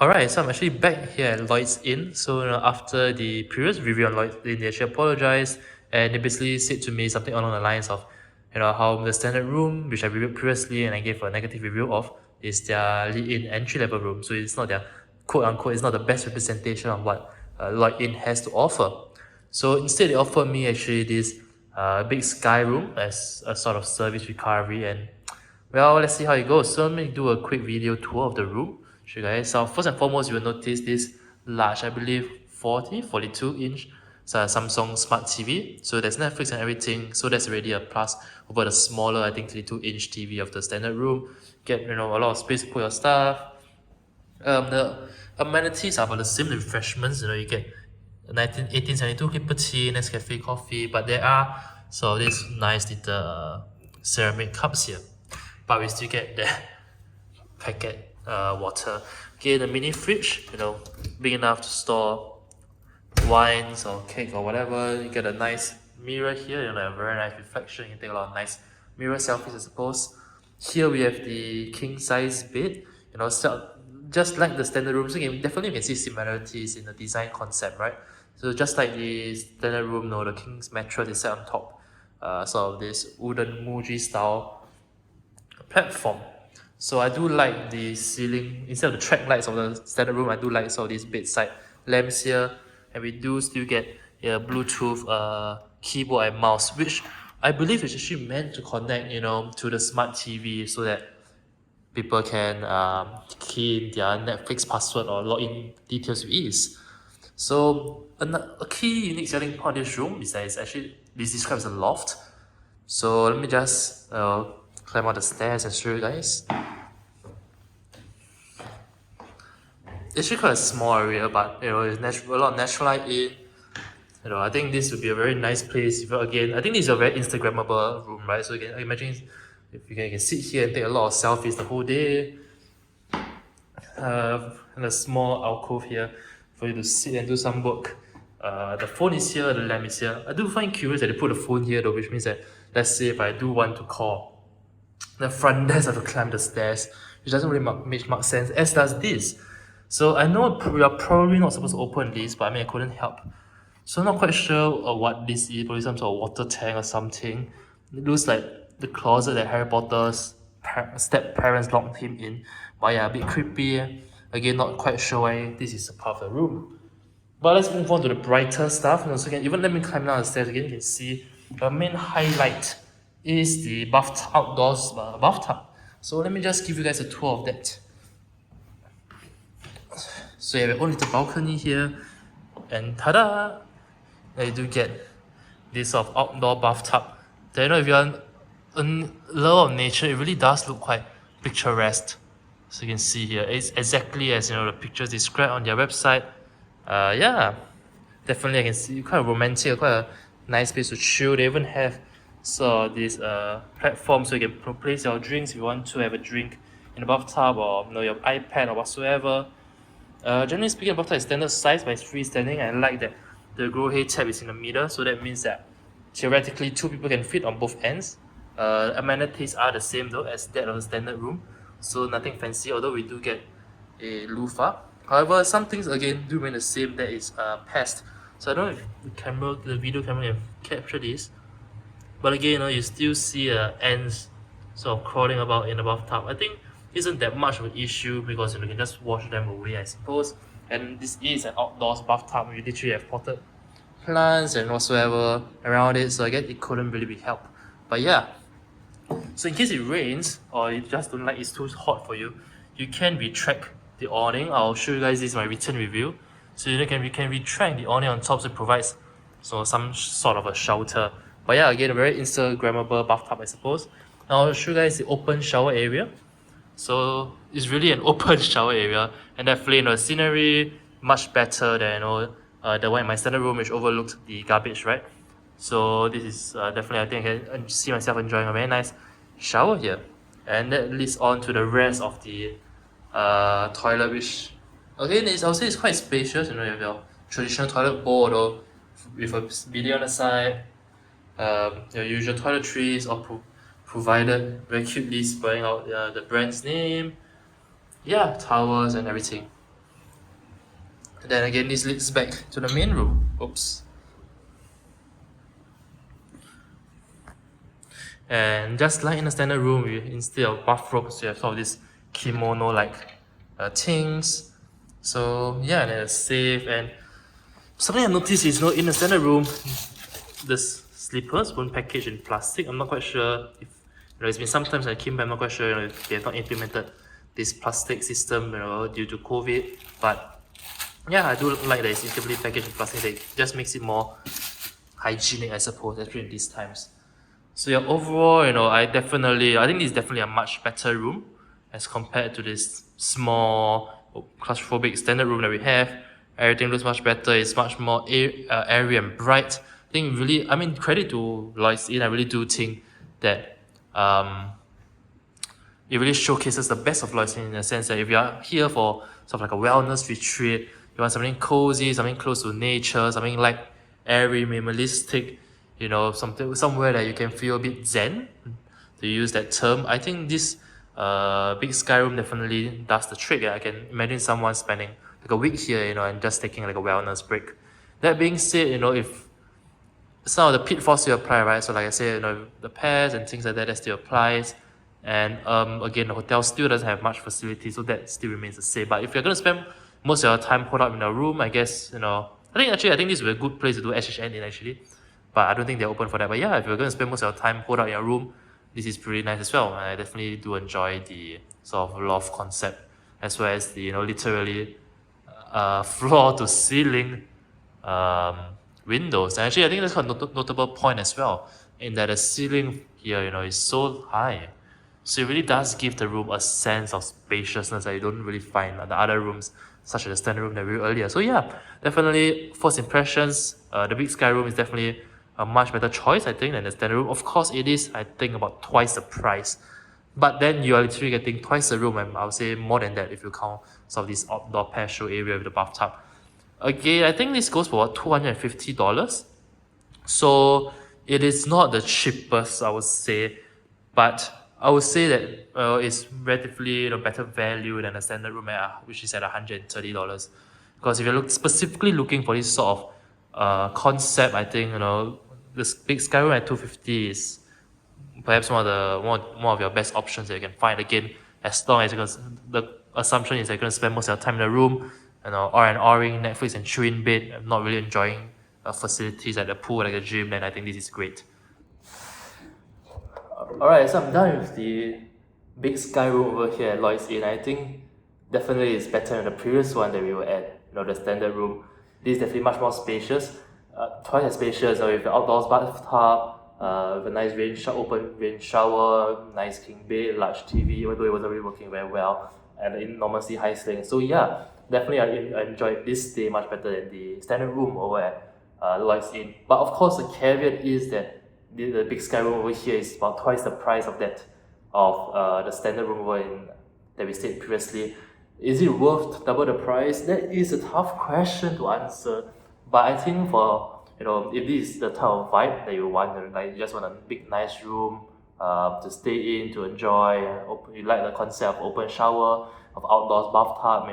Alright, so I'm actually back here at Lloyd's Inn. So after the previous review on Lloyd's Inn, they actually apologized and they basically said to me something along the lines of, how the standard room, which I reviewed previously and I gave a negative review of, is their lead-in entry-level room. So it's not their quote-unquote, it's not the best representation of what Lloyd Inn has to offer. So instead, they offered me actually this big sky room as a sort of service recovery, and well, let's see how it goes. So let me do a quick video tour of the room. Show you guys. So first and foremost, you will notice this large, I believe 42-inch Samsung Smart TV. So there's Netflix and everything. So that's already a plus over the smaller, I think 32-inch TV of the standard room. Get a lot of space to put your stuff. The amenities are about the same. The refreshments, you get 1872 Clipper tea, Nescafe coffee, but there are these nice little ceramic cups here. But we still get the packet water. Okay, the mini fridge, big enough to store wines or cake or whatever. You get a nice mirror here, a very nice reflection. You can take a lot of nice mirror selfies, I suppose. Here we have the king size bed, just like the standard room. So definitely you can see similarities in the design concept, right? So just like the standard room, the king's mattress is set on top, sort of this wooden Muji style platform. So I do like the ceiling, instead of the track lights of the standard room, I do like some of these bedside lamps here, and we do still get a Bluetooth keyboard and mouse, which I believe is actually meant to connect, to the smart TV so that people can key in their Netflix password or login details with ease. So a key unique selling point of this room is that this describes a loft. So let me just climb out the stairs and show you guys. It's actually quite a small area, but it's a lot of natural light in. I think this would be a very nice place. Again, I think this is a very Instagrammable room, right? So you can imagine if you can sit here and take a lot of selfies the whole day. And a small alcove here for you to sit and do some work. The phone is here, the lamp is here. I do find curious that they put the phone here though, which means that, let's say if I do want to call the front desk, I have to climb the stairs, which doesn't really make much sense, as does this. So I know we are probably not supposed to open this, but I couldn't help. So I'm not quite sure what this is, probably some sort of water tank or something. It looks like the closet that Harry Potter's step-parents locked him in. But yeah, a bit creepy. Again, not quite sure why this is a part of the room. But let's move on to the brighter stuff. So even let me climb down the stairs again, you can see the main highlight is the outdoors bathtub. So let me just give you guys a tour of that. So you have your own little balcony here, and ta-da! You do get this sort of outdoor bathtub. If you're a lover of nature, it really does look quite picturesque. So you can see here, it's exactly as the pictures described on their website. Yeah, definitely I can see quite romantic, quite a nice place to chill. They even have this platform so you can place your drinks if you want to have a drink in the bathtub, or your iPad or whatsoever. Generally speaking, the bathtub is standard size, but it's freestanding. I like that the grow hay tab is in the middle, so that means that theoretically 2 people can fit on both ends. Amenities are the same though as that of the standard room, so nothing fancy, although we do get a loofah. However, some things again do remain the same. That is pests. So I don't know if the video camera can capture this, but again, you still see ants sort of crawling about in the bathtub. I think isn't that much of an issue because you can just wash them away, I suppose. And this is an outdoors bathtub. We literally have potted plants and whatsoever around it, so I guess it couldn't really be helped. But yeah, so in case it rains or you just don't like it's too hot for you, you can retract the awning. I'll show you guys this in my written review. So you can retract the awning on top, so it provides some sort of a shelter. But yeah, again, a very Instagrammable bathtub, I suppose. Now I'll show you guys the open shower area. So it's really an open shower area, and definitely the scenery much better than the one in my standard room, which overlooked the garbage, right? So this is definitely, I think I can see myself enjoying a very nice shower here. And that leads on to the rest of the toilet, which again I would say it's quite spacious. You have your traditional toilet bowl though, with a bidet on the side, your usual toiletries or provided very cutely spelling out the brand's name, yeah, towels and everything. Then again, this leads back to the main room. Oops. And just like in a standard room, instead of bathrobes, you have sort of this kimono-like things. So yeah, and then a safe. And something I noticed is, in a standard room, the slippers weren't packaged in plastic. I'm not quite sure if it's been some times I came back. I'm not quite sure if they have not implemented this plastic system, due to COVID. But yeah, I do like that it's integrally packaged in plastic. That just makes it more hygienic, I suppose, especially in these times. So yeah, overall, I think this is definitely a much better room as compared to this small, claustrophobic standard room that we have. Everything looks much better. It's much more airy and bright. I think really, credit to Lloyd's Inn. I really do think that it really showcases the best of Lloyd's Inn, in the sense that if you are here for sort of like a wellness retreat, you want something cozy, something close to nature, something like airy, minimalistic, somewhere that you can feel a bit zen, to use that term. I think this big sky room definitely does the trick. I can imagine someone spending like a week here, and just taking like a wellness break. That being said, if some of the pitfalls still apply, right? So like I said, the pests and things like that still applies. And again, the hotel still doesn't have much facility, so that still remains the same. But if you're gonna spend most of your time holed up in a room, I guess, I think this is a good place to do SHN in, actually. But I don't think they're open for that. But yeah, if you're gonna spend most of your time holed up in your room, this is pretty nice as well. And I definitely do enjoy the sort of loft concept, as well as the literally floor to ceiling windows. And actually, I think that's quite a notable point as well, in that the ceiling here, is so high. So it really does give the room a sense of spaciousness that you don't really find at the other rooms, such as the standard room that we viewed earlier. So yeah, definitely first impressions, the big sky room is definitely a much better choice, I think, than the standard room. Of course, it is, I think, about twice the price. But then you are literally getting twice the room, and I would say more than that if you count some of this outdoor patio area with the bathtub. Again, I think this goes for about $250. So it is not the cheapest, I would say, but I would say that it's relatively better value than a standard room, which is at $130. Because if you're specifically looking for this sort of concept, I think this big sky room at $250 is perhaps one of your best options that you can find. Again, as long as the assumption is that you're going to spend most of your time in the room, R&Ring, Netflix and chill in bed, I'm not really enjoying facilities like the pool, like the gym, then I think this is great. Alright, so I'm done with the big sky room over here at Lloyd's Inn. I think definitely it's better than the previous one that we were at, the standard room. This is definitely much more spacious, twice as spacious, with the outdoors bathtub, with a nice open rain shower, nice king bed, large TV, even though it wasn't really working very well, and enormously high ceiling. So yeah, definitely I enjoyed this stay much better than the standard room over at Lloyd's Inn. But of course, the caveat is that the big sky room over here is about twice the price of that of the standard room that we stayed previously. Is it worth double the price? That is a tough question to answer. But I think for if this is the type of vibe that you want, like you just want a big nice room to stay in, to enjoy, you like the concept of open shower, of outdoors bathtub,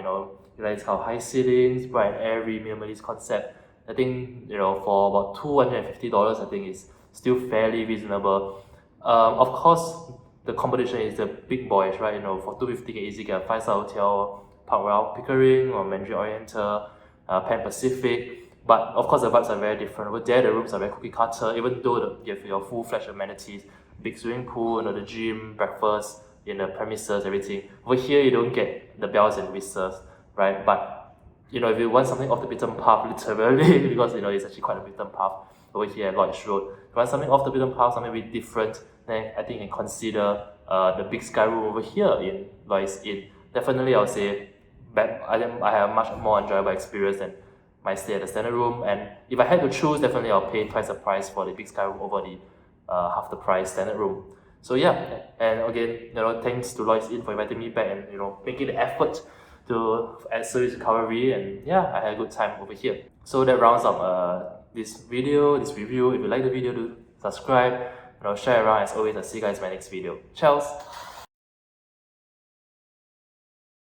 you like this kind of high ceilings, bright airy minimalist concept. I think for about $250, I think is still fairly reasonable. Of course, the competition is the big boys, right? For $250 you can easily get a 5-star hotel, PARKROYAL Pickering or Mandarin Oriental, Pan Pacific. But of course, the vibes are very different. Over there, the rooms are very cookie cutter, even though you have your full-fledged amenities, big swimming pool, the gym, breakfast in the premises, everything. Over here, you don't get the bells and whistles, right? But if you want something off the beaten path, literally, because it's actually quite a beaten path over here at Lloyd's Road. If you want something off the beaten path, something a bit different, then I think you can consider the big sky room over here in Lloyd's Inn. Definitely, I would say I have a much more enjoyable experience than my stay at the standard room. And if I had to choose, definitely I'll pay twice the price for the big sky room over the half the price standard room. So yeah, and again, thanks to Lloyd's Inn for inviting me back and making the effort to add service recovery, and yeah, I had a good time over here. So that rounds up this review. If you like the video, do subscribe, share around. As always, I'll see you guys in my next video. Ciao!